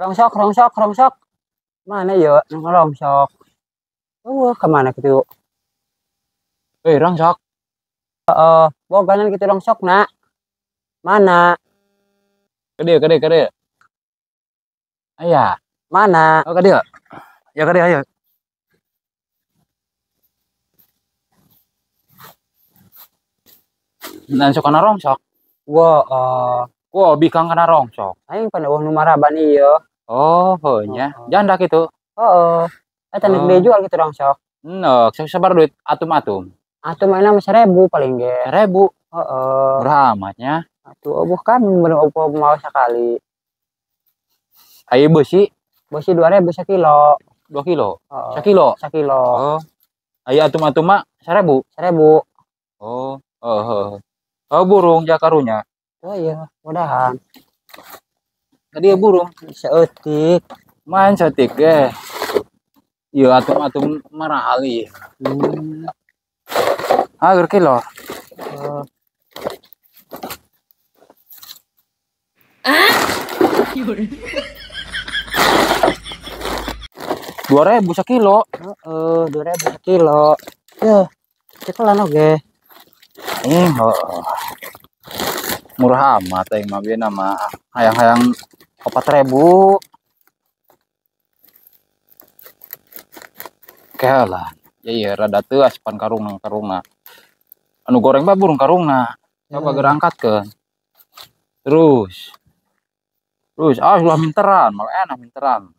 Rongsok, rongsok, rongsok. Mana ya? Nang rongsok. Oh, kemana gitu? Rongsok. Boganan gitu rongsok nak. Mana? Kade. Ayah. Mana? Oh, kade. Ya kade ayo. Nansok kana rongsok. Gua Bikang kana rongsok. aing pada nu maraban ieu. Oh, nya. Janda gitu. Heeh. Eta nek dijual gitu rongsok. Nok, sabar duit atum-atum. Atuh mainna mah 1000 paling ge. 1000. Heeh. Murah amatnya. Atuh bukan bener opo mau sekali. Ayo besi. Besi 2000 sekilo. 2 kilo. Heeh. Sekilo. Sekilo. Oh. Ayo atum-atum mah 1000. 1000. Oh. Oh, burung jakarunya. Oh iya, mudahan. Tadi ya burung. Seeutik. Main setik ge. Iya atum-atum marah ali. Agar kilo. 2000 sekilo. 2000 sekilo. Ya, cekelan oge. Murah amat aing mah bieu nama hayang-hayang 4000. Kalah. Ya iya rada teu aspan karungna. Anu goreng mah burung karungna. Coba gerangkatkeun. Terus ulah minteran, malah enak minteran.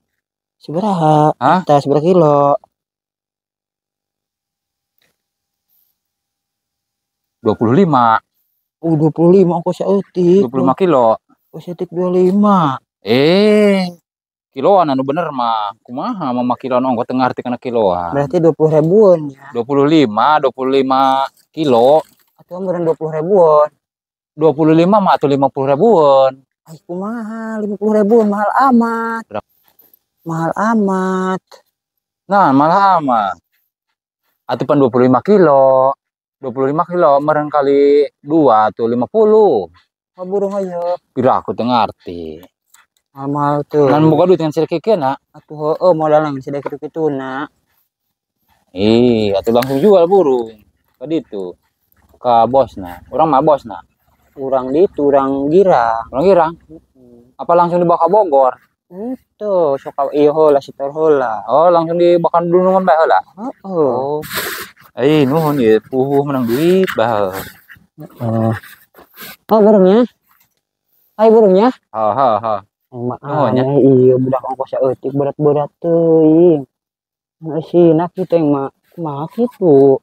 Sabaraha? Hah? Teh sabaraha kilo? 25. 25 ongkos saeutik. 25 kilo. Ongkos saeutik 25. Kiloan anu bener mah. Kumaha mah kiloan ongkos teu ngarti kana kiloan. Berarti 20 ribuan ya. 25 kilo. Atuh meureun 20 ribuan. 25 mah atuh 50 ribuan. Ai kumaha 50 ribuan mahal amat. Mahal amat. Nah, malah amat. Atuh pan 25 kilo. 25 kilo meureun kali 2 tuh 50. Oh burung ayo. Pira aku teu ngarti. Mahal tuh. Nan boga duit ngan sedekikeun na. Atuh heueuh modal nang sedekit kituna. Atuh langsung jual burung. Ka ditu. Ka bosna. Urang mah bosna. Urang ditu, urang girang. Urang girang. Apa langsung dibawa ka Bogor? Tuh, sok ieu heula sitor heula. Oh, langsung dibawa ka Dunungan bae heula. Heeh. Nuhun ieu puhuh menang duit bae. Oh, burungnya. Hai burungnya. Ha. Nuhun ya. Iya budak ongkos saeutik berat-berat teuing. Asina kitu yang mah kumaha kitu.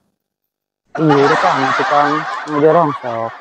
Iya, tukang ngejar rongsok.